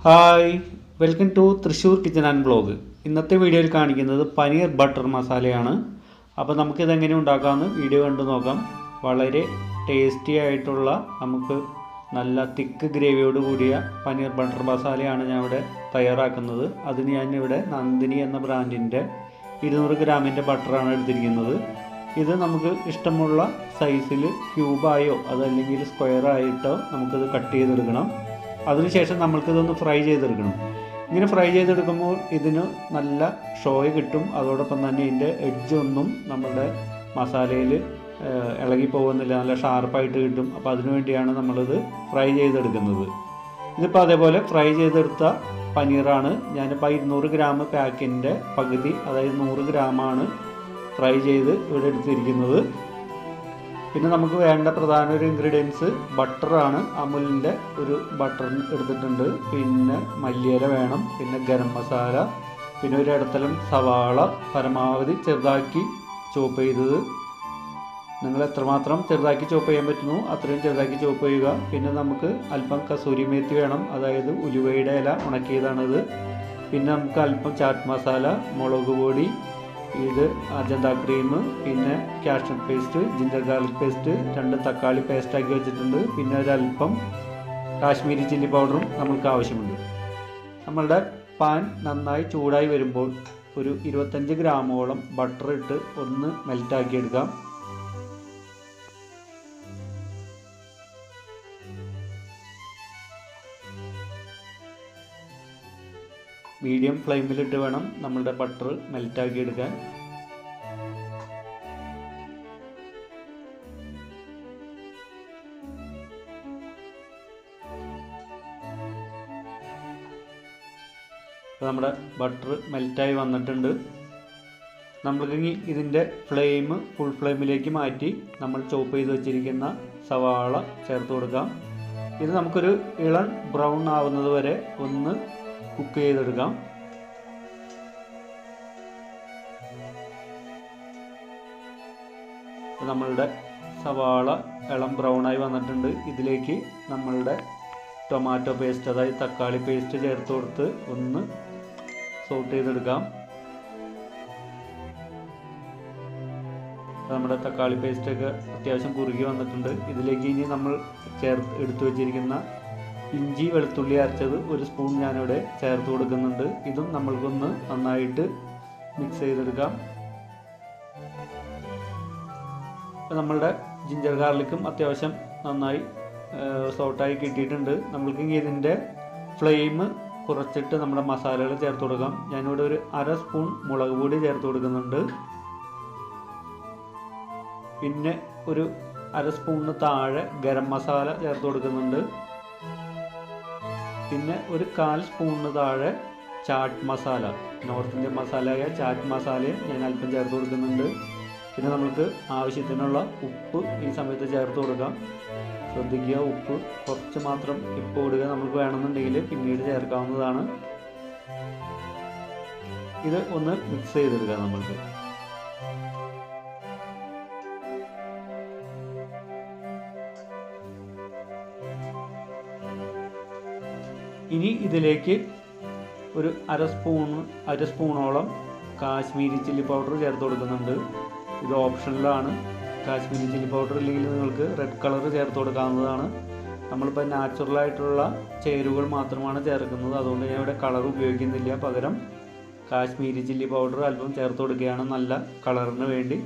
Hi, welcome to Thrissur kitchen and blog. ഇന്നത്തെ വീഡിയോയിൽ കാണിക്കുന്നത് പനീർ ബട്ടർ മസാലയാണ്. അപ്പോൾ നമുക്കിതെങ്ങനെ ഉണ്ടാക്കാമെന്ന് വീഡിയോ കണ്ടു നോക്കാം. വളരെ ടേസ്റ്റി ആയിട്ടുള്ള നമുക്ക് നല്ല തിക്ക് ഗ്രേവിയോട് കൂടിയ പനീർ ബട്ടർ മസാലയാണ് ഞാൻ ഇവിടെ തയ്യാറാക്കുന്നത്. അതിന് ഞാനിവിടെ നന്ദിനി എന്ന ബ്രാൻഡിൻ്റെ 200 ഗ്രാമിൻ്റെ ബട്ടറാണ് എടുത്തിരിക്കുന്നത്. ഇത് നമുക്ക് ഇഷ്ടമുള്ള സൈസിൽ ക്യൂബായോ അതല്ലെങ്കിൽ സ്ക്വയറായിട്ടോ നമുക്കിത് കട്ട് ചെയ്തെടുക്കണം. അതിനുശേഷം നമ്മൾക്കിതൊന്ന് ഫ്രൈ ചെയ്തെടുക്കണം. ഇങ്ങനെ ഫ്രൈ ചെയ്തെടുക്കുമ്പോൾ ഇതിന് നല്ല ഷോയ് കിട്ടും. അതോടൊപ്പം തന്നെ ഇതിൻ്റെ എഡ്ജൊന്നും നമ്മുടെ മസാലയിൽ ഇളകി പോകുന്നില്ല, നല്ല ഷാർപ്പായിട്ട് കിട്ടും. അപ്പോൾ അതിനു വേണ്ടിയാണ് നമ്മളിത് ഫ്രൈ ചെയ്തെടുക്കുന്നത്. ഇതിപ്പോൾ അതേപോലെ ഫ്രൈ ചെയ്തെടുത്ത പനീറാണ്. ഞാനിപ്പോൾ 200 ഗ്രാം പാക്കിൻ്റെ പകുതി, അതായത് 100 ഗ്രാമാണ് ഫ്രൈ ചെയ്ത് ഇവിടെ എടുത്തിരിക്കുന്നത്. പിന്നെ നമുക്ക് വേണ്ട പ്രധാന ഒരു ഇൻഗ്രീഡിയൻസ് ബട്ടറാണ്. അമുലിൻ്റെ ഒരു ബട്ടർ എടുത്തിട്ടുണ്ട്. പിന്നെ മല്ലിയില വേണം, പിന്നെ ഗരം മസാല, പിന്നെ ഒരു ഇടത്തരം സവാള പരമാവധി ചെറുതാക്കി ചോപ്പ് ചെയ്തത്. നിങ്ങൾ എത്രമാത്രം ചെറുതാക്കി ചോപ്പ് ചെയ്യാൻ പറ്റുന്നു അത്രയും ചെറുതാക്കി ചോപ്പ് ചെയ്യുക. പിന്നെ നമുക്ക് അല്പം കസൂരി മേത്തി വേണം, അതായത് ഉലുവയുടെ ഇല ഉണക്കിയതാണിത്. പിന്നെ നമുക്ക് അല്പം ചാറ്റ് മസാല, മുളക് പൊടി, ഇത് അജന്ത ക്രീം, പിന്നെ cashew nut paste, ginger garlic paste, 2 തക്കാളി പേസ്റ്റാക്കി വെച്ചിട്ടുണ്ട്. പിന്നെ ഒരല്പം കാശ്മീരി ചില്ലി പൗഡറും നമ്മൾക്ക് ആവശ്യമുണ്ട്. നമ്മളുടെ പാൻ നന്നായി ചൂടായി വരുമ്പോൾ ഒരു 25 ഗ്രാമോളം ബട്ടർ ഇട്ട് ഒന്ന് മെൽറ്റാക്കി എടുക്കാം. മീഡിയം ഫ്ലെയിമിലിട്ട് വേണം നമ്മളുടെ ബട്ടർ മെൽറ്റാക്കി എടുക്കാൻ. അപ്പോൾ നമ്മുടെ ബട്ടർ മെൽറ്റായി വന്നിട്ടുണ്ട്. നമ്മൾക്ക് ഇതിൻ്റെ ഫ്ലെയിം ഫുൾ ഫ്ലെയിമിലേക്ക് മാറ്റി നമ്മൾ ചോപ്പ് ചെയ്ത് വെച്ചിരിക്കുന്ന സവാള ചേർത്ത് കൊടുക്കാം. ഇത് നമുക്കൊരു ഇളം ബ്രൗൺ ആവുന്നത് വരെ ഒന്ന് കുക്ക് ചെയ്തെടുക്കാം. നമ്മളുടെ സവാള ഇളം ബ്രൗണായി വന്നിട്ടുണ്ട്. ഇതിലേക്ക് നമ്മളുടെ ടൊമാറ്റോ പേസ്റ്റ്, അതായത് തക്കാളി പേസ്റ്റ് ചേർത്ത് കൊടുത്ത് ഒന്ന് സോട്ട് ചെയ്തെടുക്കാം. നമ്മുടെ തക്കാളി പേസ്റ്റൊക്കെ അത്യാവശ്യം കുറുകി വന്നിട്ടുണ്ട്. ഇതിലേക്ക് ഇനി നമ്മൾ എടുത്തു വച്ചിരിക്കുന്ന ഇഞ്ചി വെളുത്തുള്ളി അരച്ചത് 1 സ്പൂൺ ഞാനിവിടെ ചേർത്ത് കൊടുക്കുന്നുണ്ട്. ഇതും നമ്മൾക്കൊന്ന് നന്നായിട്ട് മിക്സ് ചെയ്തെടുക്കാം. അപ്പോൾ നമ്മളുടെ ജിഞ്ചർ ഗാർലിക്കും അത്യാവശ്യം നന്നായി സോട്ടായി കിട്ടിയിട്ടുണ്ട്. നമ്മൾക്ക് ഇതിൻ്റെ ഫ്ലെയിം കുറച്ചിട്ട് നമ്മുടെ മസാലകൾ ചേർത്ത് കൊടുക്കാം. ഞാനിവിടെ ഒരു 1/2 സ്പൂൺ മുളക് പൊടി ചേർത്ത് കൊടുക്കുന്നുണ്ട്. പിന്നെ ഒരു 1/2 സ്പൂണിന് താഴെ ഗരം മസാല ചേർത്ത് കൊടുക്കുന്നുണ്ട്. പിന്നെ ഒരു 1/4 സ്പൂണിന് താഴെ ചാറ്റ് മസാല, നോർത്ത് ഇന്ത്യൻ മസാലയായ ചാറ്റ് മസാലയും ഞാൻ അല്പം ചേർത്ത് കൊടുക്കുന്നുണ്ട്. പിന്നെ നമുക്ക് ആവശ്യത്തിനുള്ള ഉപ്പ് ഈ സമയത്ത് ചേർത്ത് കൊടുക്കാം. ശ്രദ്ധിക്കുക, ഉപ്പ് കുറച്ച് മാത്രം ഇപ്പോൾ ഇടുക. നമുക്ക് വേണമെന്നുണ്ടെങ്കിൽ പിന്നീട് ചേർക്കാവുന്നതാണ്. ഇത് ഒന്ന് മിക്സ് ചെയ്തെടുക്കുക നമ്മൾക്ക്. ഇനി ഇതിലേക്ക് ഒരു 1/2 സ്പൂണോളം കാശ്മീരി ചില്ലി പൗഡർ ചേർത്ത് കൊടുക്കുന്നുണ്ട്. ഇത് ഓപ്ഷണലാണ്. കാശ്മീരി ചില്ലി പൗഡർ ഇല്ലെങ്കിൽ നിങ്ങൾക്ക് റെഡ് കളർ ചേർത്ത് കൊടുക്കാവുന്നതാണ്. നമ്മളിപ്പോൾ നാച്ചുറലായിട്ടുള്ള ചേരുവകൾ മാത്രമാണ് ചേർക്കുന്നത്, അതുകൊണ്ട് ഞാൻ ഇവിടെ കളർ ഉപയോഗിക്കുന്നില്ല. പകരം കാശ്മീരി ചില്ലി പൗഡർ അല്പം ചേർത്ത് കൊടുക്കുകയാണ് നല്ല കളറിന് വേണ്ടി.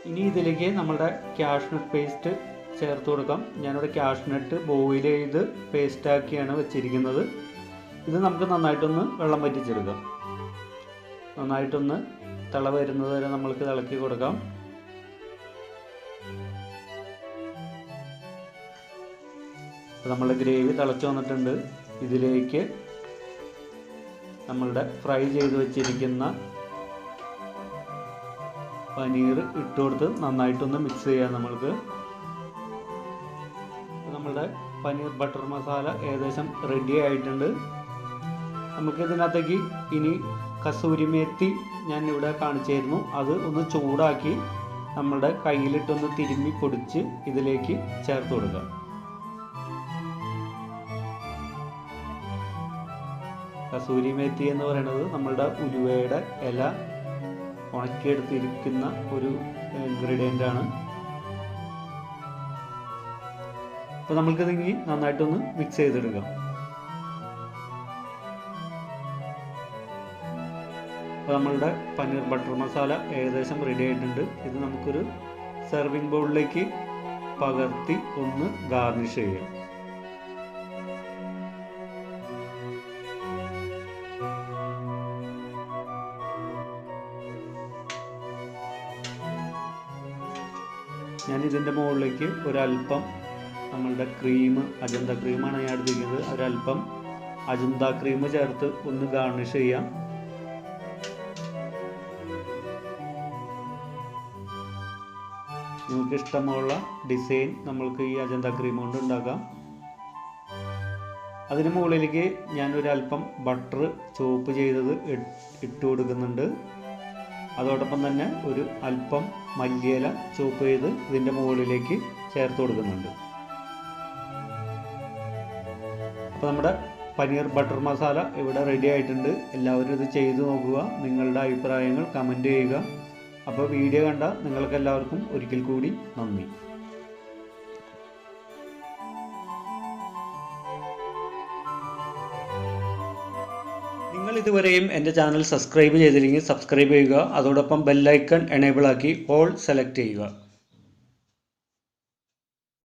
ഇനി ഇതിലേക്ക് നമ്മളുടെ കാഷ്നട്ട് പേസ്റ്റ് ചേർത്ത് കൊടുക്കാം. ഞാനിവിടെ കാഷ്നട്ട് ബോയിൽ ചെയ്ത് പേസ്റ്റാക്കിയാണ് വെച്ചിരിക്കുന്നത്. ഇത് നമുക്ക് നന്നായിട്ടൊന്ന് വെള്ളം വറ്റിച്ചെടുക്കാം. നന്നായിട്ടൊന്ന് തിള വരുന്നത് വരെ നമ്മൾക്ക് ഇളക്കി കൊടുക്കാം. നമ്മളുടെ ഗ്രേവി തിളച്ച് വന്നിട്ടുണ്ട്. ഇതിലേക്ക് നമ്മളുടെ ഫ്രൈ ചെയ്ത് വെച്ചിരിക്കുന്ന പനീർ ഇട്ട് കൊടുത്ത് നന്നായിട്ടൊന്ന് മിക്സ് ചെയ്യാം. നമ്മൾക്ക് നമ്മളുടെ പനീർ ബട്ടർ മസാല ഏകദേശം റെഡി ആയിട്ടുണ്ട്. നമുക്ക് ഇതിനകത്തേക്ക് ഇനി കസൂരി മേത്തി ഞാൻ ഇവിടെ കാണിച്ചായിരുന്നു, അത് ഒന്ന് ചൂടാക്കി നമ്മളുടെ കയ്യിലിട്ടൊന്ന് തിരുമ്മി പൊടിച്ച് ഇതിലേക്ക് ചേർത്ത് കൊടുക്കാം. കസൂരി മേത്തി എന്ന് പറയുന്നത് നമ്മളുടെ ഉലുവയുടെ ഇല ഉണക്കിയെടുത്തിരിക്കുന്ന ഒരു ഇൻഗ്രീഡിയൻ്റ് ആണ്. അപ്പോൾ നമ്മൾക്കിത് ഇനി നന്നായിട്ടൊന്ന് മിക്സ് ചെയ്തെടുക്കാം. അപ്പോൾ നമ്മളുടെ പനീർ ബട്ടർ മസാല ഏകദേശം റെഡി ആയിട്ടുണ്ട്. ഇത് നമുക്കൊരു സെർവിങ് ബൗളിലേക്ക് പകർത്തി ഒന്ന് ഗാർണിഷ് ചെയ്യാം. ഞാൻ ഇതിൻ്റെ മുകളിലേക്ക് ഒരല്പം നമ്മളുടെ ക്രീം, അജന്ത ക്രീമാണ് ഞാൻ എടുത്തിരിക്കുന്നത്, ഒരല്പം അജന്ത ക്രീം ചേർത്ത് ഒന്ന് ഗാർണിഷ് ചെയ്യാം. നിങ്ങൾക്ക് ഇഷ്ടമുള്ള ഡിസൈൻ നമ്മൾക്ക് ഈ അജന്ത ക്രീം കൊണ്ട് ഉണ്ടാക്കാം. അതിന് മുകളിലേക്ക് ഞാൻ ഒരല്പം ബട്ടർ ചോപ്പ് ചെയ്തത് ഇട്ട് കൊടുക്കുന്നുണ്ട്. അതോടൊപ്പം തന്നെ ഒരു അല്പം മല്ലിയില ചോപ്പ് ചെയ്ത് ഇതിൻ്റെ മുകളിലേക്ക് ചേർത്ത് കൊടുക്കുന്നുണ്ട്. അപ്പോൾ നമ്മുടെ പനീർ ബട്ടർ മസാല ഇവിടെ റെഡി ആയിട്ടുണ്ട്. എല്ലാവരും ഇത് ചെയ്തു നോക്കുക. നിങ്ങളുടെ അഭിപ്രായങ്ങൾ കമൻറ്റ് ചെയ്യുക. അപ്പോൾ വീഡിയോ കണ്ട നിങ്ങൾക്ക് എല്ലാവർക്കും ഒരിക്കൽ കൂടി നന്ദി. നിങ്ങൾ ഇതുവരെയും എൻ്റെ ചാനൽ സബ്സ്ക്രൈബ് ചെയ്തില്ലെങ്കിൽ സബ്സ്ക്രൈബ് ചെയ്യുക. അതോടൊപ്പം ബെല്ലൈക്കൺ എനേബിൾ ആക്കി ഓൾ സെലക്ട് ചെയ്യുക.